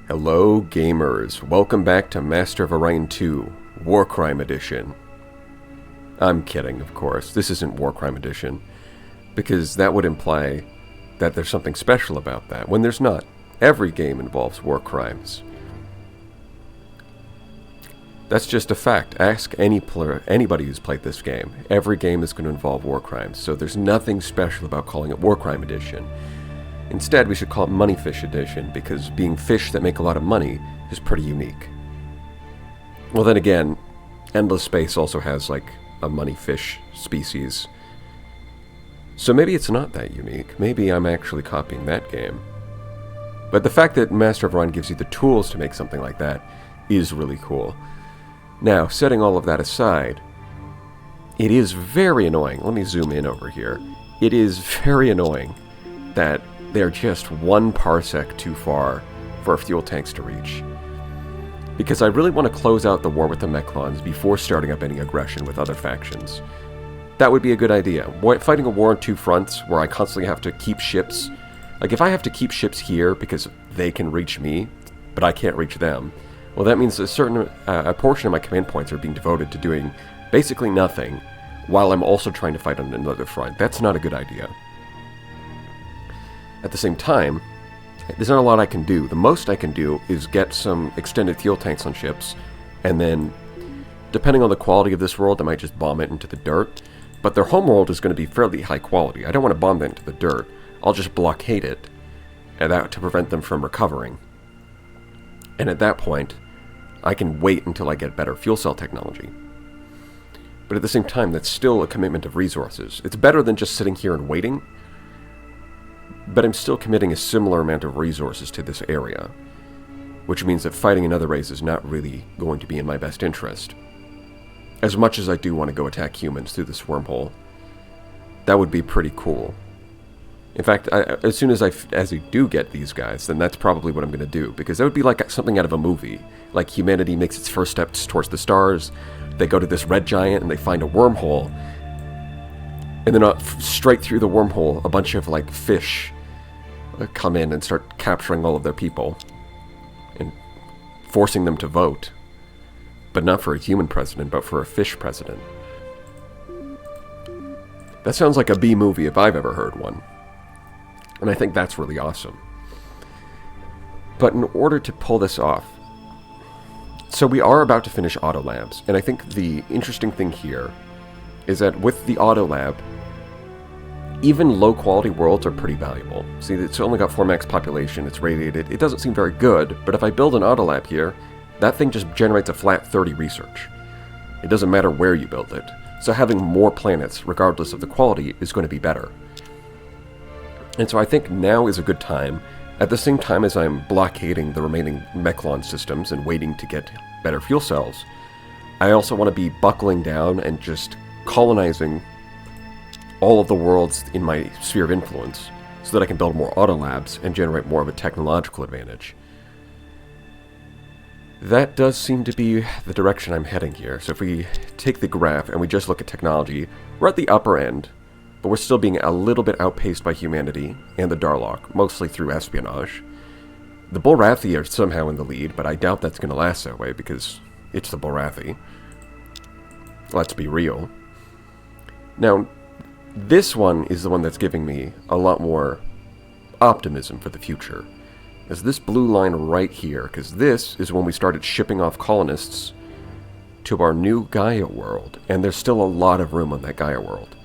Hello gamers, welcome back to Master of Orion 2, War Crime Edition. I'm kidding, of course, this isn't War Crime Edition, because that would imply that there's something special about that, when there's not. Every game involves war crimes. That's just a fact. Ask anybody who's played this game. Every game is going to involve war crimes, so there's nothing special about calling it War Crime Edition. Instead, we should call it moneyfish edition, because being fish that make a lot of money is pretty unique. Well, then again, Endless Space also has, like, a moneyfish species. So maybe it's not that unique. Maybe I'm actually copying that game. But the fact that Master of Orion gives you the tools to make something like that is really cool. Now, setting all of that aside, it is very annoying. Let me zoom in over here. It is very annoying that they're just 1 parsec too far for fuel tanks to reach. Because I really want to close out the war with the Mechlons before starting up any aggression with other factions. That would be a good idea. Fighting a war on 2 fronts where I constantly have to keep ships. Like, if I have to keep ships here because they can reach me, but I can't reach them, well, that means a portion of my command points are being devoted to doing basically nothing while I'm also trying to fight on another front. That's not a good idea. At the same time, there's not a lot I can do. The most I can do is get some extended fuel tanks on ships, and then, depending on the quality of this world, I might just bomb it into the dirt. But their home world is going to be fairly high quality. I don't want to bomb that into the dirt. I'll just blockade it, and that to prevent them from recovering. And at that point, I can wait until I get better fuel cell technology. But at the same time, that's still a commitment of resources. It's better than just sitting here and waiting, but I'm still committing a similar amount of resources to this area, which means that fighting another race is not really going to be in my best interest. As much as I do want to go attack humans through this wormhole, that would be pretty cool. In fact, as soon as I do get these guys, then that's probably what I'm going to do, because that would be like something out of a movie. Like humanity makes its first steps towards the stars, they go to this red giant and they find a wormhole, and then straight through the wormhole, a bunch of, like, fish come in and start capturing all of their people and forcing them to vote. But not for a human president, but for a fish president. That sounds like a B movie if I've ever heard one. And I think that's really awesome. But in order to pull this off, so we are about to finish Auto Labs, and I think the interesting thing here is that with the Auto Lab, even low-quality worlds are pretty valuable. See, it's only got 4 max population, it's radiated, it doesn't seem very good, but if I build an Auto Lab here, that thing just generates a flat 30 research. It doesn't matter where you build it. So having more planets, regardless of the quality, is going to be better. And so I think now is a good time, at the same time as I'm blockading the remaining Mechlon systems and waiting to get better fuel cells, I also want to be buckling down and just colonizing all of the worlds in my sphere of influence so that I can build more auto labs and generate more of a technological advantage. That does seem to be the direction I'm heading here. So if we take the graph and we just look at technology, we're at the upper end, but we're still being a little bit outpaced by humanity and the Darlock, mostly through espionage. The Bulrathi are somehow in the lead, but I doubt that's going to last that way because it's the Bulrathi. Let's be real. Now, this one is the one that's giving me a lot more optimism for the future. Is this blue line right here, because this is when we started shipping off colonists to our new Gaia world, and there's still a lot of room on that Gaia world.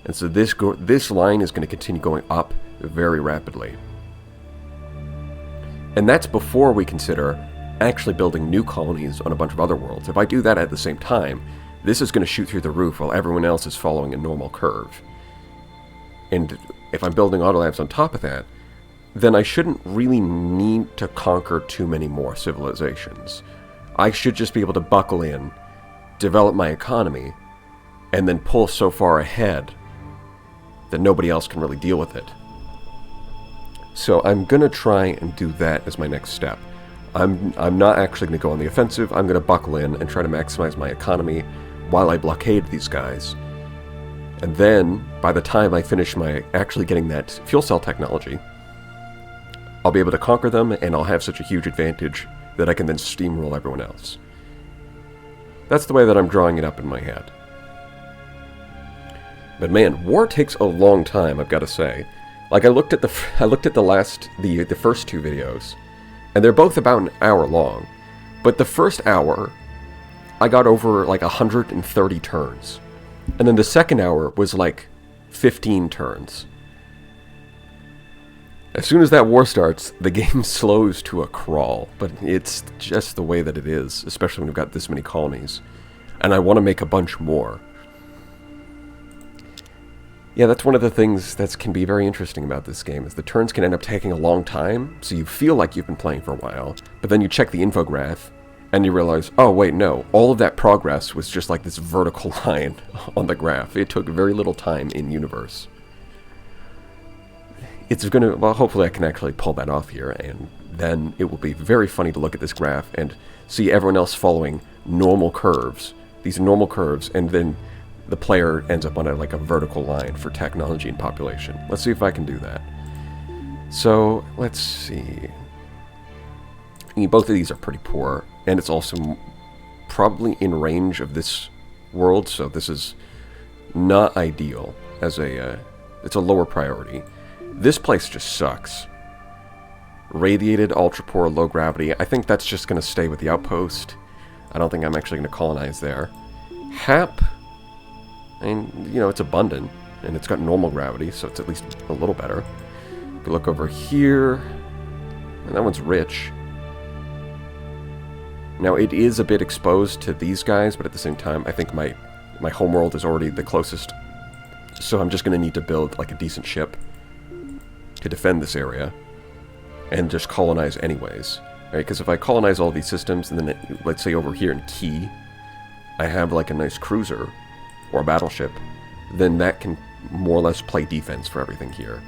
And so this line is going to continue going up very rapidly. And that's before we consider actually building new colonies on a bunch of other worlds. If I do that at the same time, this is going to shoot through the roof while everyone else is following a normal curve. And if I'm building autolabs on top of that, then I shouldn't really need to conquer too many more civilizations. I should just be able to buckle in, develop my economy, and then pull so far ahead that nobody else can really deal with it. So I'm going to try and do that as my next step. I'm not actually going to go on the offensive. I'm going to buckle in and try to maximize my economy while I blockade these guys. And then, by the time I finish actually getting that fuel cell technology, I'll be able to conquer them, and I'll have such a huge advantage that I can then steamroll everyone else. That's the way that I'm drawing it up in my head. But man, war takes a long time, I've got to say. Like, I looked at the first two videos, and they're both about an hour long. But the first hour, I got over like 130 turns. And then the second hour was like 15 turns. As soon as that war starts, the game slows to a crawl. But it's just the way that it is, especially when we've got this many colonies. And I want to make a bunch more. Yeah, that's one of the things that can be very interesting about this game, is the turns can end up taking a long time, so you feel like you've been playing for a while, but then you check the infograph, and you realize, oh wait, no, all of that progress was just like this vertical line on the graph. It took very little time in universe. It's gonna, well, hopefully I can actually pull that off here, and then it will be very funny to look at this graph and see everyone else following normal curves, these normal curves, and then the player ends up on a vertical line for technology and population. Let's see if I can do that. So, let's see. Both of these are pretty poor, and it's also probably in range of this world, so this is not ideal as it's a lower priority. This place just sucks. Radiated, ultra poor, low gravity. I think that's just going to stay with the outpost. I don't think I'm actually going to colonize there. Hap, and you know, it's abundant, and it's got normal gravity, so it's at least a little better. If you look over here, and that one's rich. Now, it is a bit exposed to these guys, but at the same time, I think my homeworld is already the closest. So I'm just going to need to build like a decent ship to defend this area, and just colonize anyways. Right? Because if I colonize all these systems, and then let's say over here in Key, I have like a nice cruiser, or a battleship, then that can more or less play defense for everything here.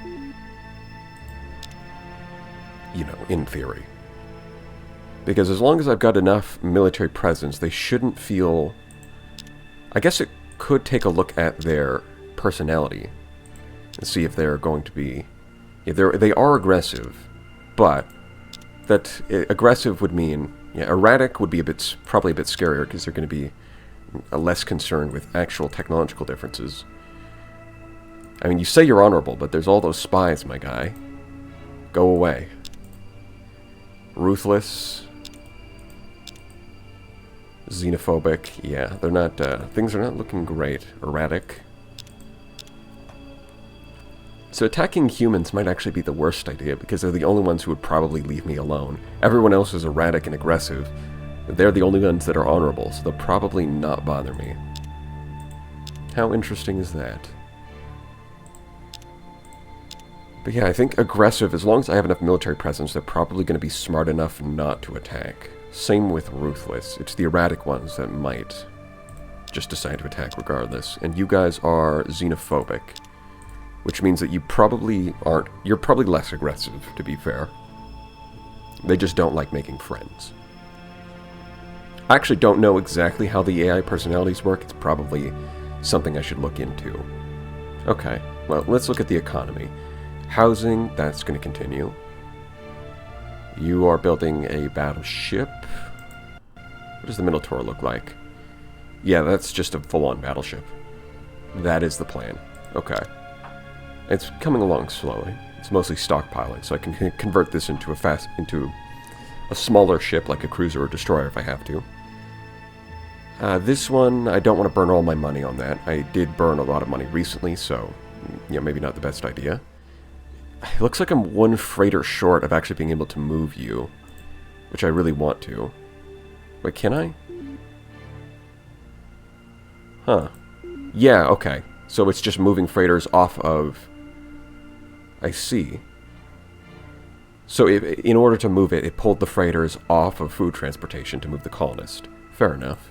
You know, in theory. Because as long as I've got enough military presence, they shouldn't feel... I guess it could take a look at their personality and see if they're going to be... Yeah, they are aggressive, but that aggressive would mean... Yeah, erratic would be probably a bit scarier, because they're going to be less concerned with actual technological differences. I mean, you say you're honorable, but there's all those spies, my guy. Go away. Ruthless. Xenophobic. Yeah, they're not, things are not looking great. Erratic. So attacking humans might actually be the worst idea, because they're the only ones who would probably leave me alone. Everyone else is erratic and aggressive. They're the only ones that are honorable, so they'll probably not bother me. How interesting is that? But yeah, I think aggressive, as long as I have enough military presence, they're probably going to be smart enough not to attack. Same with Ruthless. It's the erratic ones that might just decide to attack regardless. And you guys are xenophobic, which means that you probably aren't... You're probably less aggressive, to be fair. They just don't like making friends. I actually don't know exactly how the AI personalities work. It's probably something I should look into. Okay, well, let's look at the economy. Housing, that's going to continue. You are building a battleship. What does the Minotaur look like? Yeah, that's just a full-on battleship. That is the plan. Okay. It's coming along slowly. It's mostly stockpiling, so I can convert this into a smaller ship, like a cruiser or destroyer if I have to. This one, I don't want to burn all my money on that. I did burn a lot of money recently, so, you know, maybe not the best idea. It looks like I'm one freighter short of actually being able to move you, which I really want to. Wait, can I? Huh. Yeah, okay. So it's just moving freighters off of... I see. So in order to move it, it pulled the freighters off of food transportation to move the colonist. Fair enough.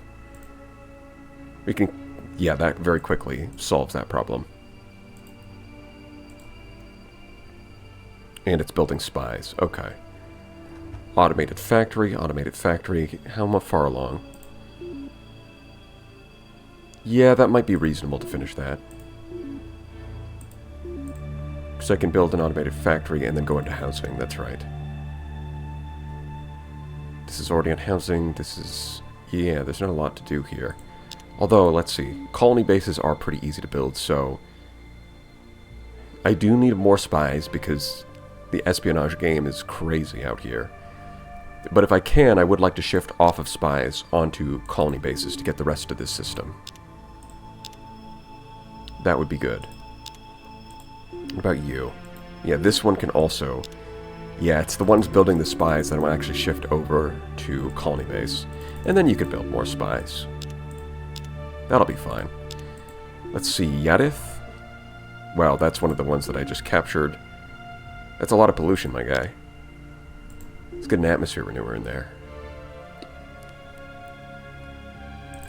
We can... Yeah, that very quickly solves that problem. And it's building spies. Okay. Automated factory, automated factory. How far along? Yeah, that might be reasonable to finish that. So I can build an automated factory and then go into housing. That's right. This is already on housing. This is... yeah, there's not a lot to do here. Although, let's see. Colony bases are pretty easy to build, so... I do need more spies because the espionage game is crazy out here. But if I can, I would like to shift off of spies onto colony bases to get the rest of this system. That would be good. What about you? Yeah, this one can also... yeah, it's the ones building the spies that I want to actually shift over to colony base. And then you could build more spies. That'll be fine. Let's see, Yadith? Wow, that's one of the ones that I just captured. That's a lot of pollution, my guy. Let's get an atmosphere renewer in there.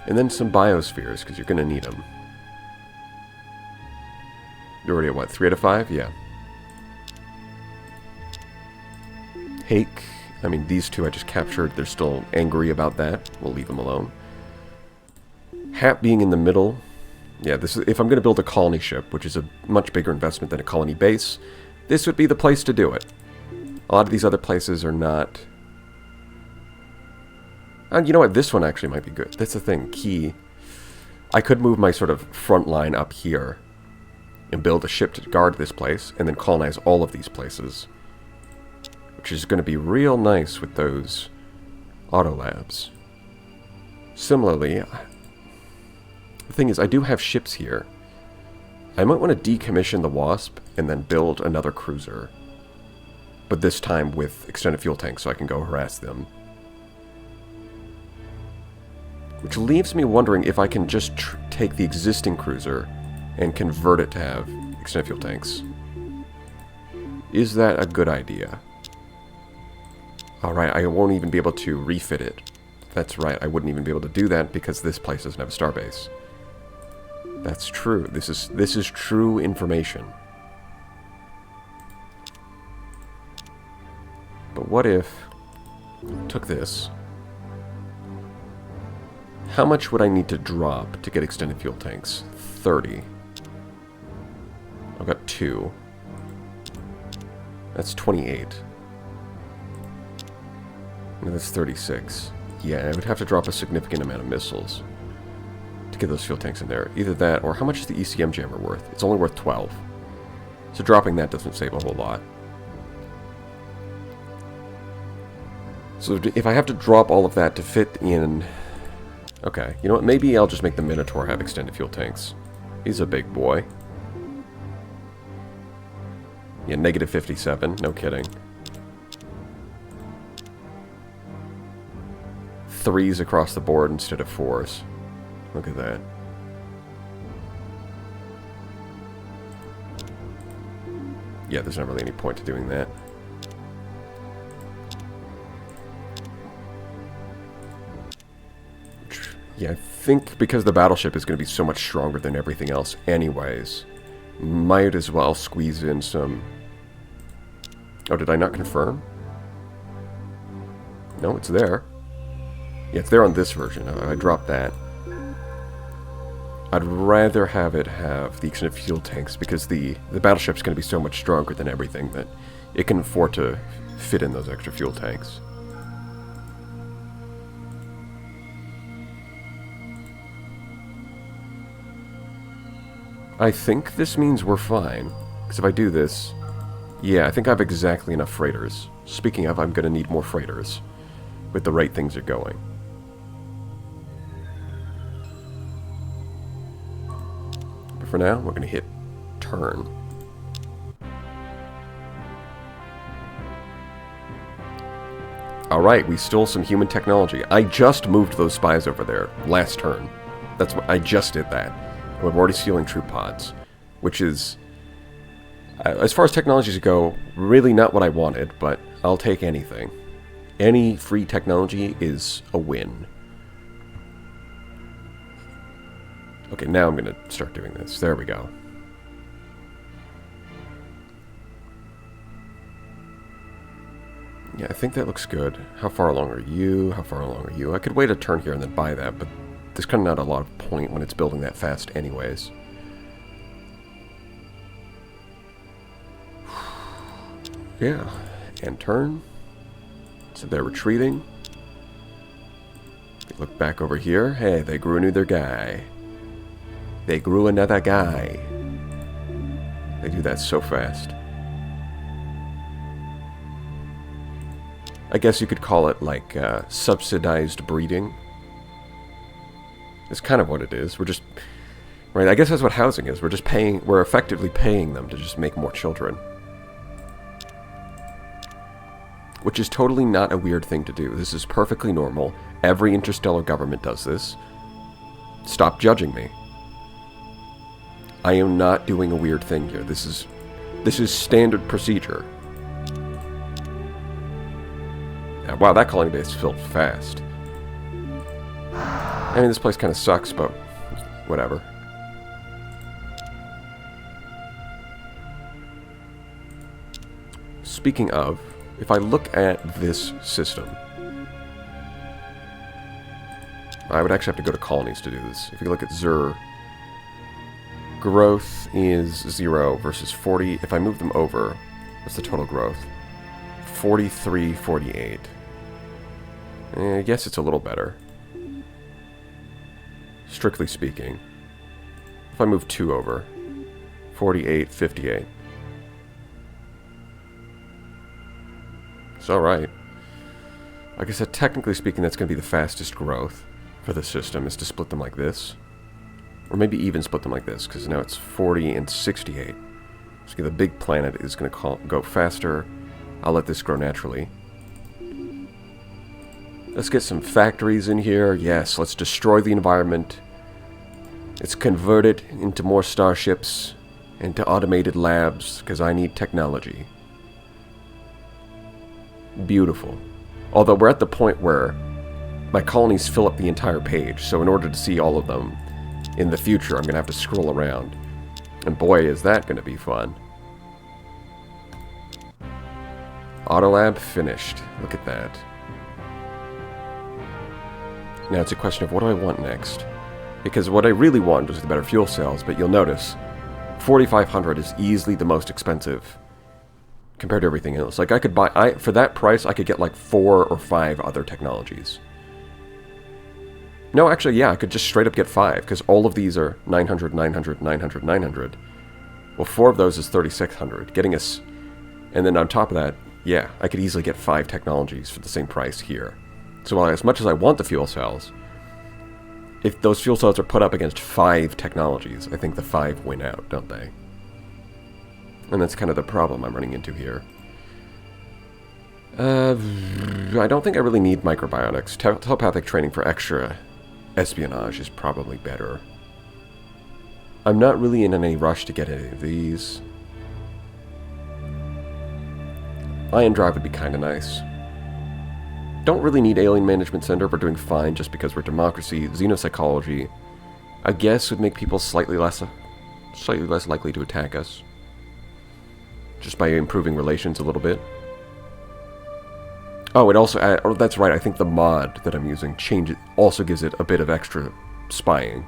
And then some biospheres, because you're going to need them. You're already at what, 3 out of 5? Yeah. Hake. I mean, these two I just captured. They're still angry about that. We'll leave them alone. Hat being in the middle. Yeah, this is, if I'm going to build a colony ship, which is a much bigger investment than a colony base, this would be the place to do it. A lot of these other places are not... and you know what? This one actually might be good. That's the thing. Key. I could move my sort of front line up here and build a ship to guard this place, and then colonize all of these places. Which is going to be real nice with those auto labs. Similarly, the thing is, I do have ships here. I might want to decommission the Wasp and then build another cruiser. But this time with extended fuel tanks so I can go harass them. Which leaves me wondering if I can just take the existing cruiser and convert it to have extended fuel tanks. Is that a good idea? Alright, I won't even be able to refit it. That's right, I wouldn't even be able to do that because this place doesn't have a starbase. That's true. This is true information. But what if I took this? How much would I need to drop to get extended fuel tanks? 30. I've got 2. That's 28. And that's 36. Yeah, I would have to drop a significant amount of missiles to get those fuel tanks in there. Either that, or how much is the ECM jammer worth? It's only worth 12. So dropping that doesn't save a whole lot. So if I have to drop all of that to fit in... okay, you know what? Maybe I'll just make the Minotaur have extended fuel tanks. He's a big boy. Yeah, negative 57. No kidding. 3s across the board instead of 4s. Look at that. Yeah, there's not really any point to doing that. Yeah, I think because the battleship is going to be so much stronger than everything else anyways, might as well squeeze in some... oh, did I not confirm? No, it's there. Yeah, it's there on this version. I dropped that. I'd rather have it have the extended fuel tanks because the battleship's going to be so much stronger than everything that it can afford to fit in those extra fuel tanks. I think this means we're fine. Because if I do this... yeah, I think I have exactly enough freighters. Speaking of, I'm going to need more freighters with the rate things are going. But for now, we're going to hit turn. Alright, we stole some human technology. I just moved those spies over there last turn. That's what I just did that. We're already stealing troop pods, which is, as far as technologies go, really not what I wanted, but I'll take anything. Any free technology is a win. Okay, now I'm going to start doing this. There we go. Yeah, I think that looks good. How far along are you? How far along are you? I could wait a turn here and then buy that, but there's kind of not a lot of point when it's building that fast anyways. Yeah. And turn. So they're retreating. Look back over here. Hey, they grew another guy. They grew another guy. They do that so fast. I guess you could call it like subsidized breeding. It's kind of what it is. We're just... Right, I guess that's what housing is. We're just paying... We're effectively paying them to just make more children. Which is totally not a weird thing to do. This is perfectly normal. Every interstellar government does this. Stop judging me. I am not doing a weird thing here. This is standard procedure. Wow, that colony base filled fast. I mean, this place kind of sucks, but whatever. Speaking of, if I look at this system, I would actually have to go to colonies to do this. If you look at Zur, growth is 0 versus 40. If I move them over, what's the total growth? 43, 48. I guess it's a little better. Strictly speaking. If I move 2 over, 48, 58. It's alright. Like I said, technically speaking, that's going to be the fastest growth for the system, is to split them like this. Or maybe even split them like this, because now it's 40 and 68. So the big planet is going to go faster. I'll let this grow naturally. Let's get some factories in here. Yes, let's destroy the environment. Let's convert it into more starships, into automated labs, because I need technology. Beautiful. Although we're at the point where my colonies fill up the entire page, so in order to see all of them in the future, I'm going to have to scroll around. And boy, is that going to be fun. Autolab finished. Look at that. Now it's a question of what do I want next? Because what I really want was the better fuel cells, but you'll notice 4,500 is easily the most expensive compared to everything else. Like I could buy, for that price, I could get like 4 or 5 other technologies. No, actually, yeah, I could just straight up get 5, because all of these are 900, 900, 900, 900. Well, 4 of those is 3,600. Getting us, and then on top of that, yeah, I could easily get 5 technologies for the same price here. So while as much as I want the fuel cells, if those fuel cells are put up against 5 technologies, I think the 5 win out, don't they? And that's kind of the problem I'm running into here. I don't think I really need microbiotics. Telepathic training for extra espionage is probably better. I'm not really in any rush to get any of these. Ion Drive would be kind of nice. Don't really need Alien Management Center. We're doing fine just because we're democracy. Xenopsychology, I guess, would make people slightly less likely to attack us. Just by improving relations a little bit. Oh, it also... oh, that's right. I think the mod that I'm using also gives it a bit of extra spying.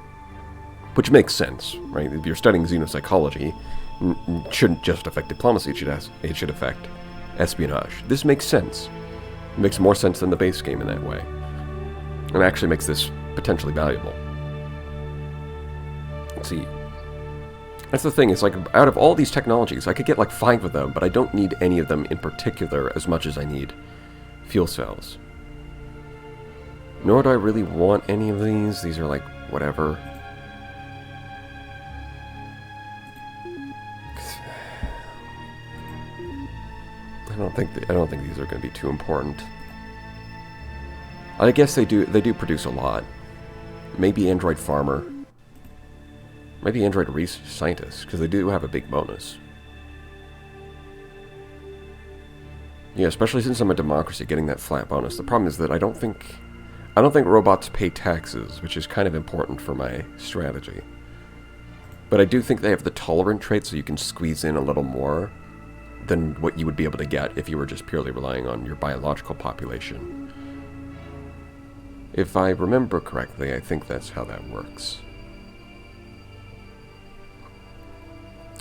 Which makes sense, right? If you're studying xenopsychology, it shouldn't just affect diplomacy. It should affect espionage. This makes sense. It makes more sense than the base game in that way. And actually makes this potentially valuable. Let's see. That's the thing, it's like, out of all these technologies, I could get like 5 of them, but I don't need any of them in particular as much as I need fuel cells. Nor do I really want any of these. These are like, whatever. I don't think these are going to be too important. I guess they do produce a lot. Maybe Android Farmer. Maybe Android Research Scientist, because they do have a big bonus. Yeah, especially since I'm a democracy, getting that flat bonus. The problem is that I don't think robots pay taxes, which is kind of important for my strategy. But I do think they have the tolerant trait, so you can squeeze in a little more than what you would be able to get if you were just purely relying on your biological population. If I remember correctly, I think that's how that works.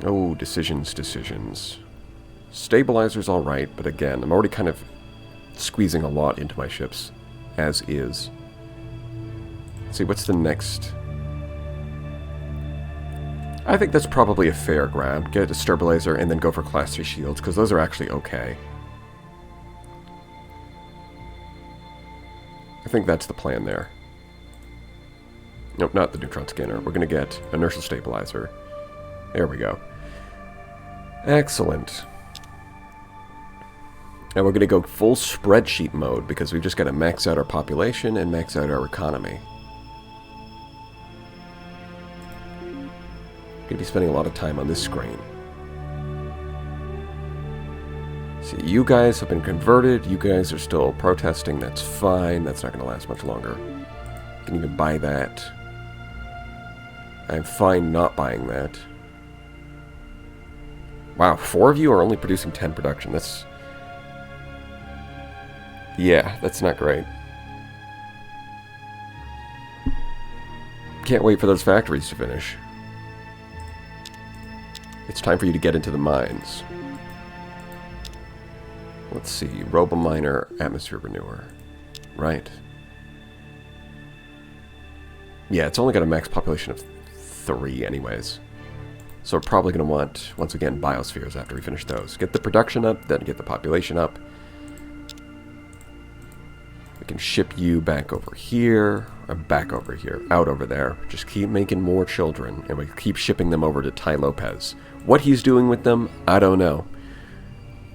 Oh, decisions. Stabilizer's alright, but again, I'm already kind of squeezing a lot into my ships, as is. Let's see, what's the next? I think that's probably a fair grab. Get a stabilizer and then go for class 3 shields, because those are actually okay. I think that's the plan there. Nope, not the neutron scanner. We're going to get inertial stabilizer. There we go. Excellent. Now we're going to go full spreadsheet mode because we've just got to max out our population and max out our economy. Going to be spending a lot of time on this screen. See, you guys have been converted. You guys are still protesting. That's fine. That's not going to last much longer. You can even buy that. I'm fine not buying that. Wow, 4 of you are only producing 10 production. That's... yeah, that's not great. Can't wait for those factories to finish. It's time for you to get into the mines. Let's see, Robo-Miner, Atmosphere Renewer. Right. Yeah, it's only got a max population of 3 anyways. So we're probably going to want, once again, biospheres after we finish those. Get the production up, then get the population up. We can ship you back over here, or back over here, out over there. Just keep making more children, and we keep shipping them over to Ty Lopez. What he's doing with them, I don't know.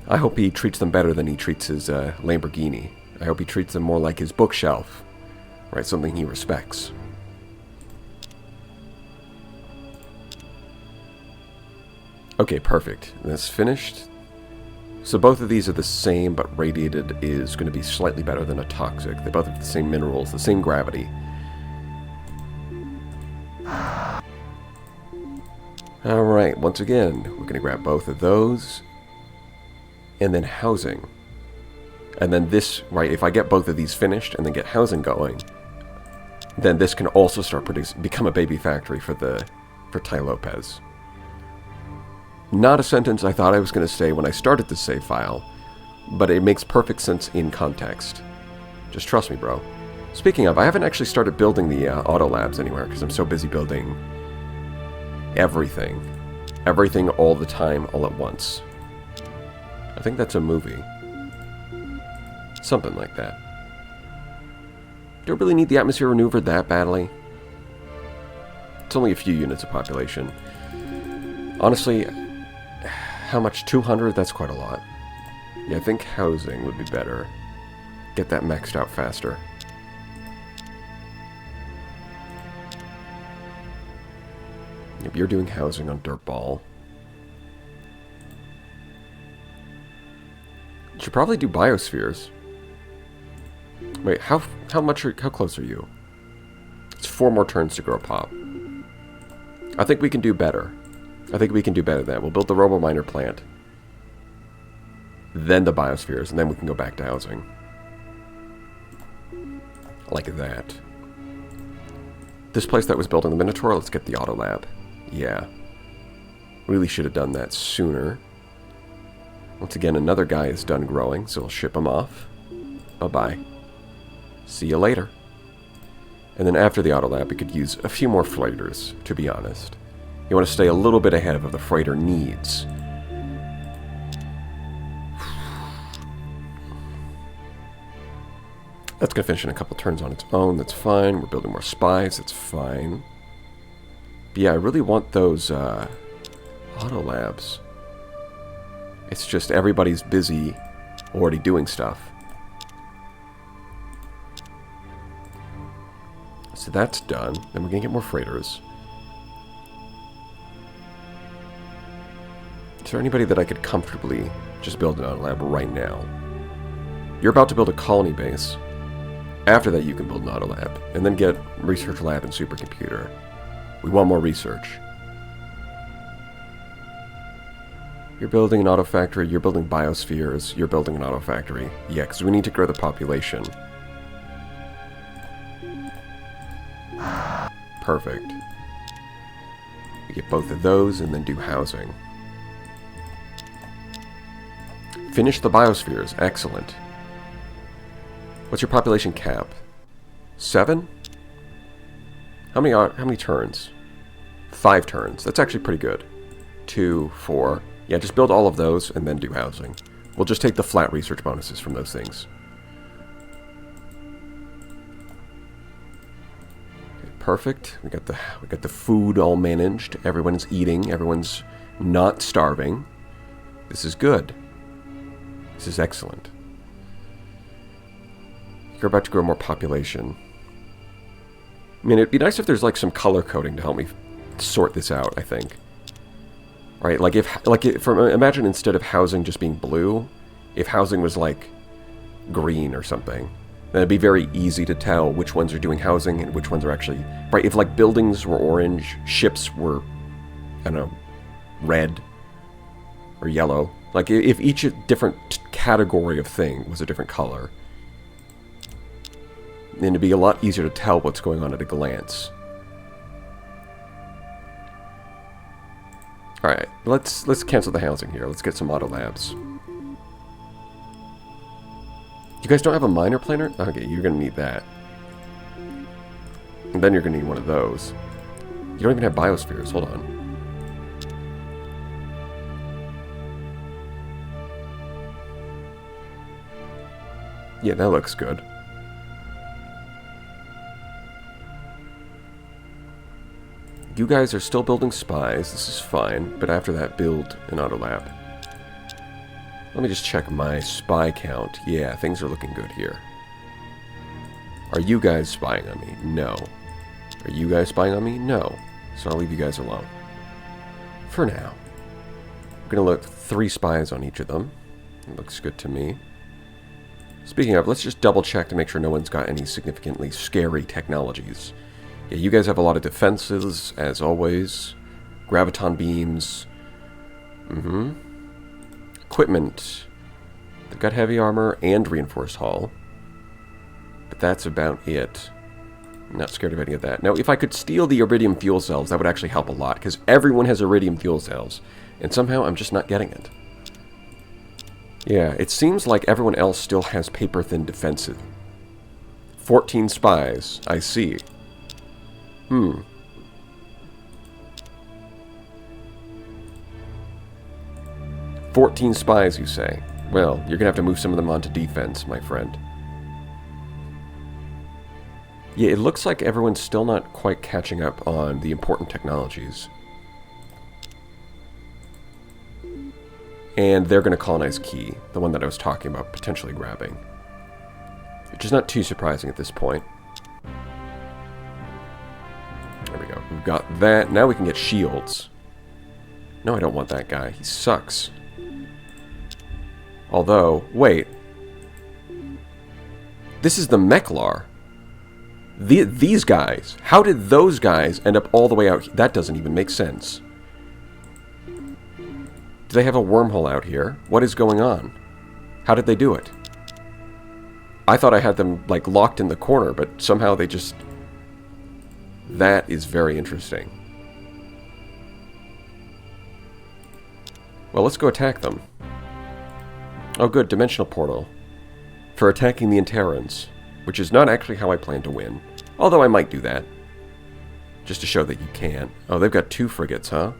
I hope he treats them better than he treats his Lamborghini. I hope he treats them more like his bookshelf, right? Something he respects. Okay, perfect. That's finished. So both of these are the same, but radiated is going to be slightly better than a toxic. They both have the same minerals, the same gravity. Alright, once again, we're going to grab both of those. And then housing. And then this, right, if I get both of these finished and then get housing going, then this can also start become a baby factory for Ty Lopez. Not a sentence I thought I was going to say when I started this save file, but it makes perfect sense in context. Just trust me, bro. Speaking of, I haven't actually started building the auto labs anywhere because I'm so busy building everything. Everything all the time, all at once. I think that's a movie. Something like that. Do I really need the atmosphere maneuver that badly? It's only a few units of population. Honestly, how much? 200? That's quite a lot. Yeah, I think housing would be better. Get that maxed out faster. Yep, you're doing housing on Dirtball. You should probably do biospheres. Wait, how close are you? It's 4 more turns to grow pop. I think we can do better. I think we can do better than that. We'll build the Robo-Miner plant. Then the biospheres, and then we can go back to housing. Like that. This place that was built in the Minotaur, let's get the auto lab. Yeah. Really should have done that sooner. Once again, another guy is done growing, so we'll ship him off. Bye-bye. See you later. And then after the auto lab, we could use a few more freighters, to be honest. You want to stay a little bit ahead of the freighter needs. That's going to finish in a couple turns on its own. That's fine. We're building more spies. That's fine. But yeah, I really want those auto labs. It's just everybody's busy already doing stuff. So that's done. Then we're going to get more freighters. Is there anybody that I could comfortably just build an auto lab right now? You're about to build a colony base. After that, you can build an auto lab, and then get research lab and supercomputer. We want more research. You're building an auto factory, you're building biospheres, you're building an auto factory. Yeah, because we need to grow the population. Perfect. We get both of those, and then do housing. Finish the biospheres. Excellent. What's your population cap? 7? How many turns? 5 turns. That's actually pretty good. 2, 4. Yeah, just build all of those and then do housing. We'll just take the flat research bonuses from those things. Okay, perfect. We got the food all managed. Everyone's eating. Everyone's not starving. This is good. This is excellent. You're about to grow more population. I mean, it'd be nice if there's like some color coding to help me sort this out, I think. Right, imagine instead of housing just being blue, if housing was like green or something, then it'd be very easy to tell which ones are doing housing and which ones are actually, right, if like buildings were orange, ships were, I don't know, red or yellow, like if each different category of thing was a different color, then it'd be a lot easier to tell what's going on at a glance. Alright, let's cancel the housing here. Let's get some auto labs. You guys don't have a miner planner? Okay, you're gonna need that. And then you're gonna need one of those. You don't even have biospheres, hold on. Yeah, that looks good. You guys are still building spies, this is fine, but after that build an auto lab. Let me just check my spy count. Yeah, things are looking good here. Are you guys spying on me? No. Are you guys spying on me? No. So I'll leave you guys alone. For now. I'm gonna look 3 spies on each of them. It looks good to me. Speaking of, let's just double check to make sure no one's got any significantly scary technologies. Yeah, you guys have a lot of defenses, as always. Graviton beams. Equipment. They've got heavy armor and reinforced hull. But that's about it. I'm not scared of any of that. Now, if I could steal the iridium fuel cells, that would actually help a lot, because everyone has iridium fuel cells, and somehow I'm just not getting it. Yeah, it seems like everyone else still has paper-thin defenses. 14 spies, I see. 14 spies, you say? Well, you're gonna have to move some of them onto defense, my friend. Yeah, it looks like everyone's still not quite catching up on the important technologies. And they're gonna colonize Key, the one that I was talking about potentially grabbing. Which is not too surprising at this point. There we go. We've got that. Now we can get shields. No, I don't want that guy. He sucks. Although, wait. This is the Mechlar. These guys. How did those guys end up all the way out here? That doesn't even make sense. Do they have a wormhole out here? What is going on? How did they do it? I thought I had them, like, locked in the corner, but somehow they just... That is very interesting. Well, let's go attack them. Oh good, Dimensional Portal. For attacking the Interrans. Which is not actually how I plan to win. Although I might do that. Just to show that you can. Oh, they've got 2 frigates, huh?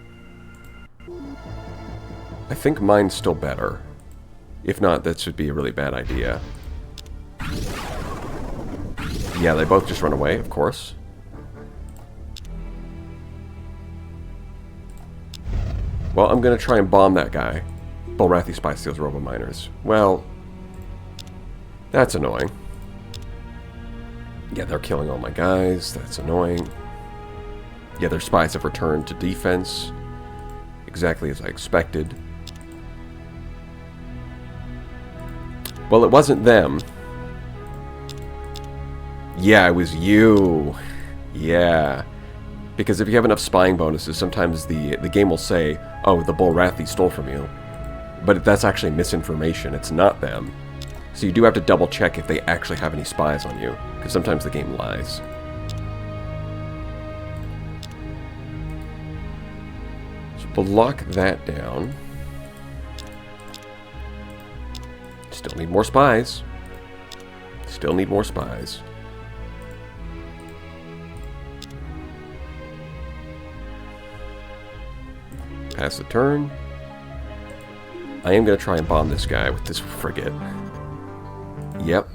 I think mine's still better. If not, that should be a really bad idea. Yeah, they both just run away, of course. Well, I'm gonna try and bomb that guy. Bulrathi spy steals robo-miners. Well, that's annoying. Yeah, they're killing all my guys. That's annoying. Yeah, their spies have returned to defense. Exactly as I expected. Well, it wasn't them. Yeah, it was you. Yeah. Because if you have enough spying bonuses, sometimes the game will say, oh, the Bulrathi stole from you. But that's actually misinformation. It's not them. So you do have to double check if they actually have any spies on you. Because sometimes the game lies. So we'll lock that down. Still need more spies. Still need more spies. Pass the turn. I am going to try and bomb this guy with this frigate. Yep.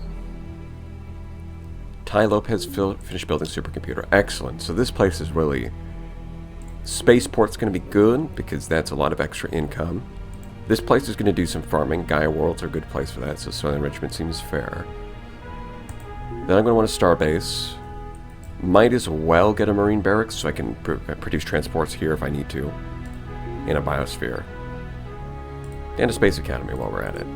Ty Lopez finished building supercomputer. Excellent. So this place is really... Spaceport's going to be good because that's a lot of extra income. This place is going to do some farming. Gaia Worlds are a good place for that, so soil enrichment seems fair. Then I'm going to want a starbase. Might as well get a marine barracks so I can produce transports here if I need to. In a biosphere. And a space academy while we're at it.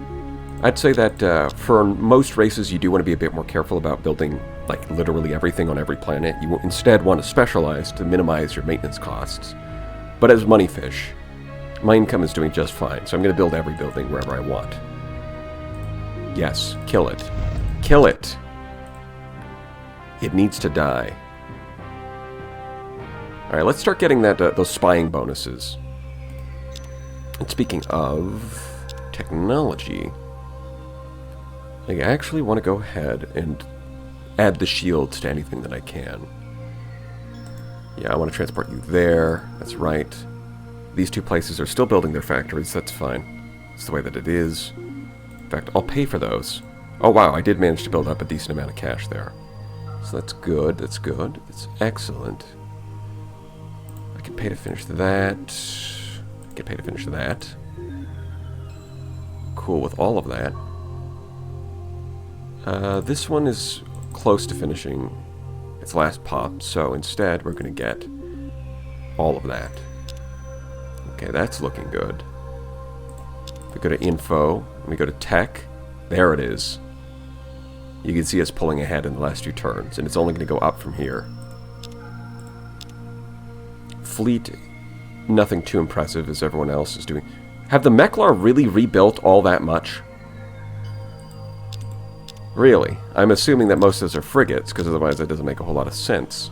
I'd say that for most races you do want to be a bit more careful about building like literally everything on every planet. You instead want to specialize to minimize your maintenance costs. But as moneyfish, my income is doing just fine, so I'm going to build every building wherever I want. Yes, kill it. Kill it! It needs to die. Alright, let's start getting that those spying bonuses. And speaking of technology, I actually want to go ahead and add the shields to anything that I can. Yeah, I want to transport you there. That's right. These two places are still building their factories. That's fine. It's the way that it is. In fact, I'll pay for those. Oh wow, I did manage to build up a decent amount of cash there. So that's good. That's good. It's excellent. I can pay to finish that. I can pay to finish that. Cool with all of that. This one is close to finishing its last pop, so instead we're going to get all of that. Okay, that's looking good. If we go to info, and we go to tech, there it is. You can see us pulling ahead in the last few turns, and it's only going to go up from here. Fleet, nothing too impressive as everyone else is doing. Have the Meklar really rebuilt all that much? Really? I'm assuming that most of those are frigates, because otherwise that doesn't make a whole lot of sense.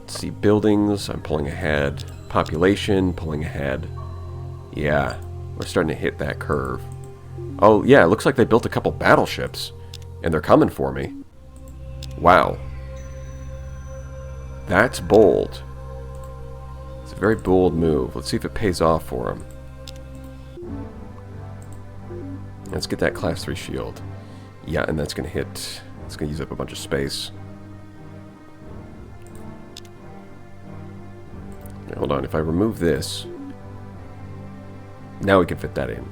Let's see, buildings, I'm pulling ahead. Population, pulling ahead. Yeah, we're starting to hit that curve. Oh, yeah, it looks like they built a couple battleships, and they're coming for me. Wow. That's bold. It's a very bold move. Let's see if it pays off for them. Let's get that class 3 shield. Yeah, and that's going to hit... It's going to use up a bunch of space. Okay, hold on, if I remove this... Now we can fit that in.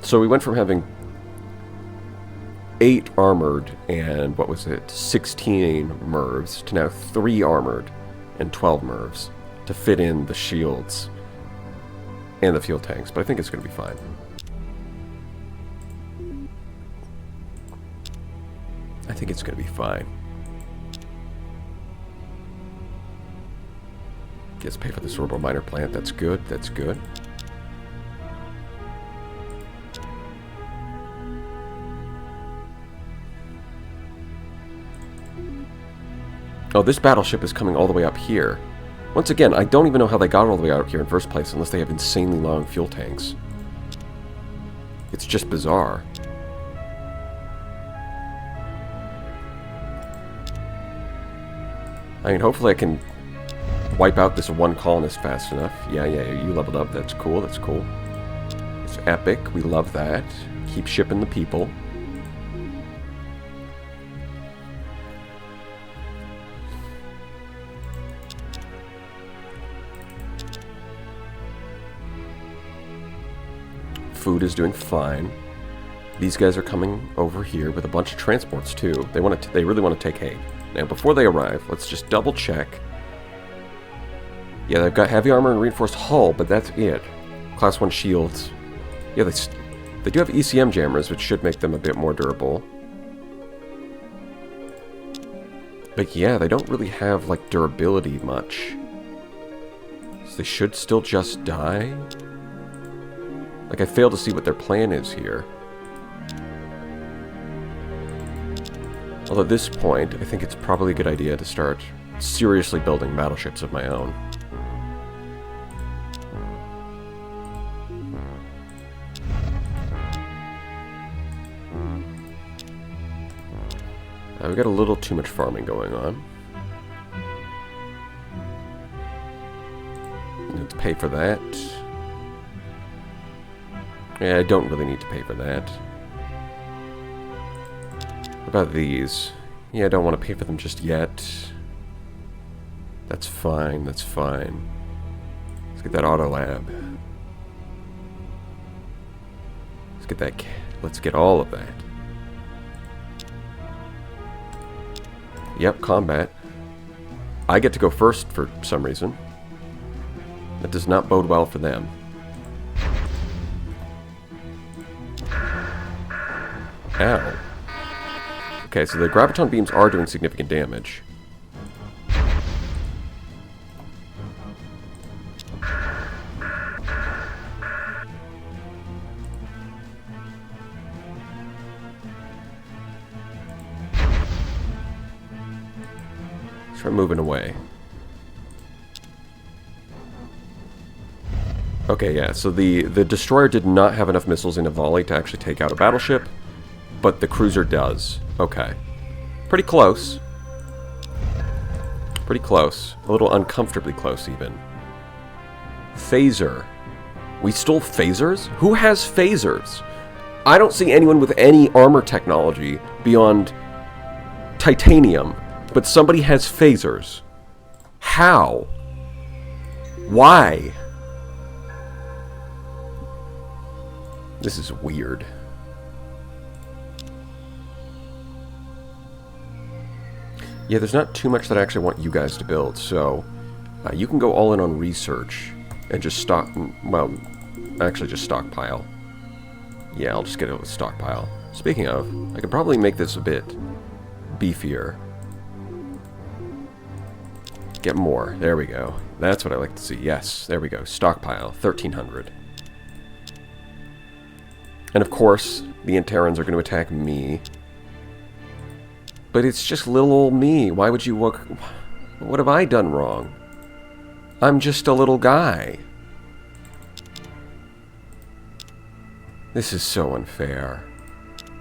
So we went from having 8 armored and, what was it, 16 MIRVs to now 3 armored and 12 MIRVs to fit in the shields and the fuel tanks, but I think it's going to be fine. I think it's going to be fine. Let's pay for the cerebral miner plant. That's good. That's good. Oh, this battleship is coming all the way up here. Once again, I don't even know how they got all the way out here in the first place unless they have insanely long fuel tanks. It's just bizarre. I mean, hopefully I can wipe out this one colonist fast enough. Yeah, you leveled up. That's cool, that's cool. It's epic. We love that. Keep shipping the people. Food is doing fine. These guys are coming over here with a bunch of transports too. They really want to take hay. Now, before they arrive, let's just double check. Yeah, they've got heavy armor and reinforced hull, but that's it. Class 1 shields. Yeah, they do have ECM jammers, which should make them a bit more durable. But yeah, they don't really have, like, durability much. So they should still just die? Like, I fail to see what their plan is here. Although at this point, I think it's probably a good idea to start seriously building battleships of my own. We've got a little too much farming going on. Let's pay for that. Yeah, I don't really need to pay for that. What about these? Yeah, I don't want to pay for them just yet. That's fine, that's fine. Let's get that auto lab. Let's get all of that. Yep, combat. I get to go first for some reason. That does not bode well for them. Ow. Okay, so the graviton beams are doing significant damage. Start moving away. Okay, yeah, so the destroyer did not have enough missiles in a volley to actually take out a battleship, but the cruiser does. Okay. Pretty close. Pretty close. A little uncomfortably close, even. Phaser. We stole phasers? Who has phasers? I don't see anyone with any armor technology beyond titanium, but somebody has phasers. How? Why? This is weird. Yeah, there's not too much that I actually want you guys to build, so you can go all in on research and just actually just stockpile. Yeah, I'll just get it with stockpile. Speaking of, I could probably make this a bit beefier. Get more. There we go. That's what I like to see. Yes, there we go. Stockpile. 1,300. And of course, the Interrans are going to attack me. But it's just little old me. Why would you look... What have I done wrong? I'm just a little guy. This is so unfair.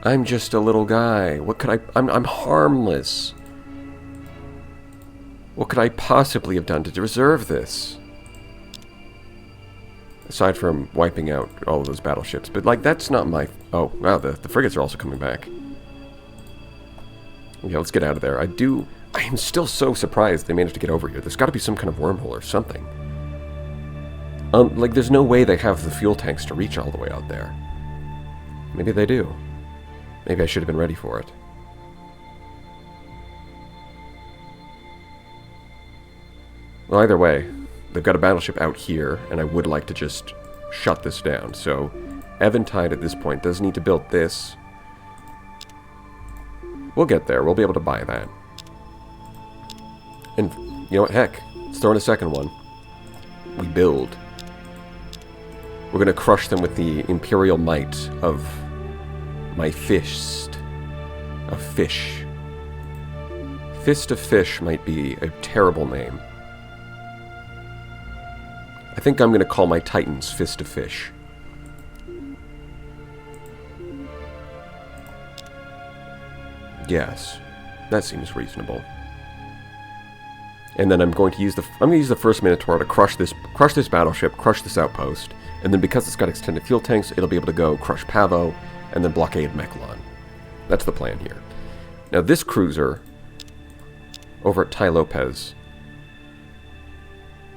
I'm just a little guy. What could I'm harmless. What could I possibly have done to deserve this? Aside from wiping out all of those battleships. But, like, that's not my... Oh, wow, the frigates are also coming back. Yeah, let's get out of there. I am still so surprised they managed to get over here. There's got to be some kind of wormhole or something. Like, there's no way they have the fuel tanks to reach all the way out there. Maybe they do. Maybe I should have been ready for it. Well, either way, they've got a battleship out here, and I would like to just shut this down. So, Eventide at this point does need to build this. We'll get there. We'll be able to buy that. And, you know what? Heck, let's throw in a second one. We build. We're going to crush them with the imperial might of my fist of fish. Fist of Fish might be a terrible name. I think I'm going to call my Titans Fist of Fish. Yes, that seems reasonable. And then I'm going to use the first Minotaur to crush this battleship, crush this outpost, and then because it's got extended fuel tanks, it'll be able to go crush Pavo and then blockade Mechlon. That's the plan here. Now this cruiser over at Tai Lopez.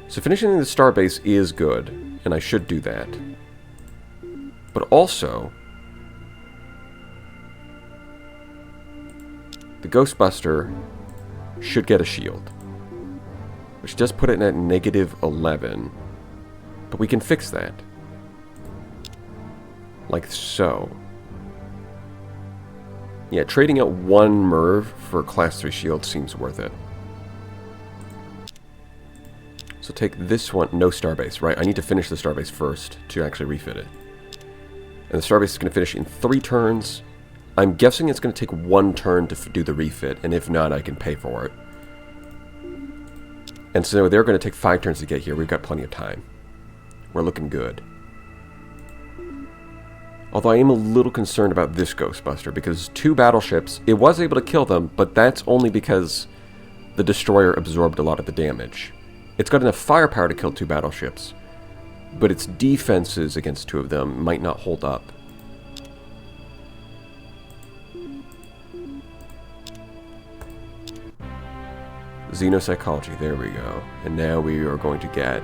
So finishing the starbase is good, and I should do that. But also, the Ghostbuster should get a shield, which does put it at -11, but we can fix that. Like so. Yeah, trading out one Merv for Class 3 shield seems worth it. So take this one, no starbase, right? I need to finish the starbase first to actually refit it. And the starbase is going to finish in 3 turns. I'm guessing it's going to take 1 turn to do the refit, and if not, I can pay for it. And so they're going to take 5 turns to get here. We've got plenty of time. We're looking good. Although I am a little concerned about this Ghostbuster, because 2 battleships, it was able to kill them, but that's only because the destroyer absorbed a lot of the damage. It's got enough firepower to kill 2 battleships, but its defenses against 2 of them might not hold up. Xenopsychology, there we go. And now we are going to get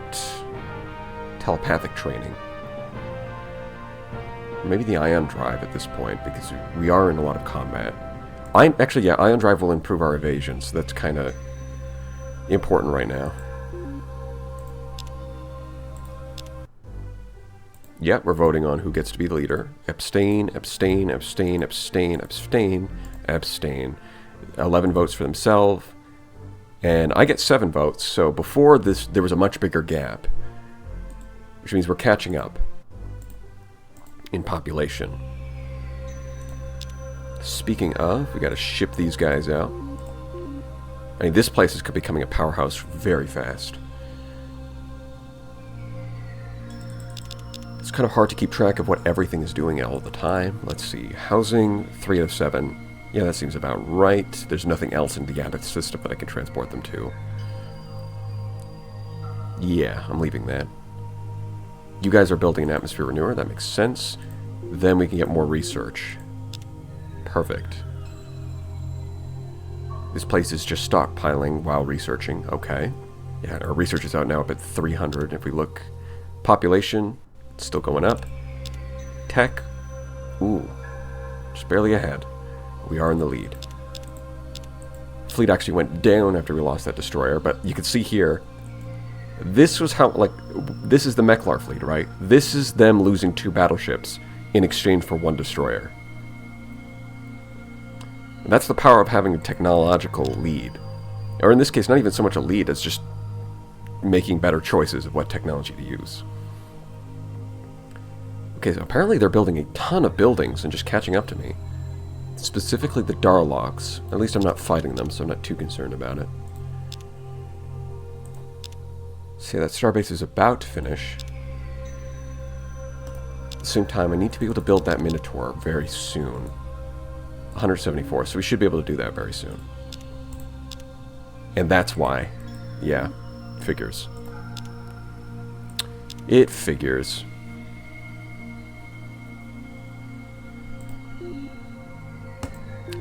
telepathic training. Maybe the ion drive at this point, because we are in a lot of combat. Actually, yeah, ion drive will improve our evasion, so that's kind of important right now. Yeah, we're voting on who gets to be the leader. Abstain, abstain, abstain, abstain, abstain, abstain. 11 votes for themselves. And I get 7 votes, so before this, there was a much bigger gap. Which means we're catching up in population. Speaking of, we gotta ship these guys out. I mean, this place is becoming a powerhouse very fast. It's kind of hard to keep track of what everything is doing all the time. Let's see, housing, 3 out of 7. Yeah, that seems about right. There's nothing else in the Abbott system that I can transport them to. Yeah, I'm leaving that. You guys are building an atmosphere renewer, that makes sense. Then we can get more research. Perfect. This place is just stockpiling while researching. Okay. Yeah, our research is out now up at 300. If we look, population, it's still going up. Tech, ooh, just barely ahead. We are in the lead. Fleet actually went down after we lost that destroyer, but you can see here, this was how, like, this is the Meklar fleet, right? This is them losing 2 battleships in exchange for 1 destroyer. And that's the power of having a technological lead. Or in this case, not even so much a lead, it's just making better choices of what technology to use. Okay, so apparently they're building a ton of buildings and just catching up to me. Specifically the Darloks. At least I'm not fighting them, so I'm not too concerned about it. See, that starbase is about to finish. At the same time, I need to be able to build that Minotaur very soon. 174, so we should be able to do that very soon. And that's why. Yeah, figures. It figures.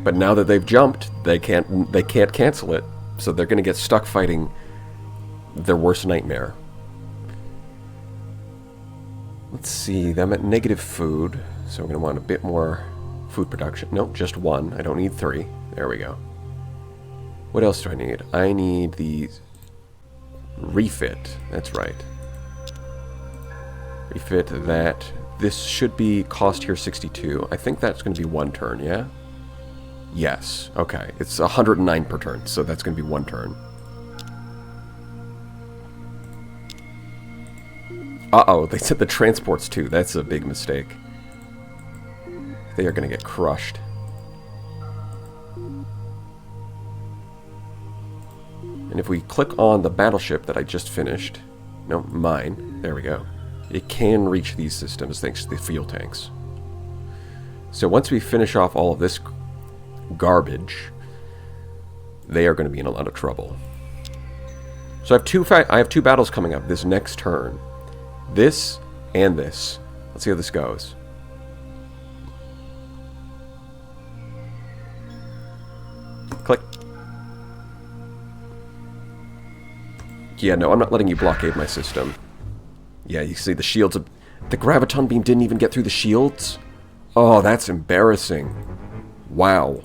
But now that they've jumped, they can't cancel it. So they're going to get stuck fighting their worst nightmare. Let's see, I'm at negative food, so we're going to want a bit more food production. Nope, just 1. I don't need 3. There we go. What else do I need? I need the refit. That's right. Refit that. This should be cost here 62. I think that's going to be 1 turn, yeah? Yes. Okay. It's 109 per turn, so that's going to be 1 turn. Uh-oh, they said the transports too. That's a big mistake. They are going to get crushed. And if we click on the battleship that I just finished, no, mine, there we go. It can reach these systems thanks to the fuel tanks. So once we finish off all of this garbage, they are going to be in a lot of trouble. So I have 2 battles coming up this next turn. This and this. Let's see how this goes. Click. Yeah, no, I'm not letting you blockade my system. Yeah, you see the shields. The graviton beam didn't even get through the shields? Oh, that's embarrassing. Wow.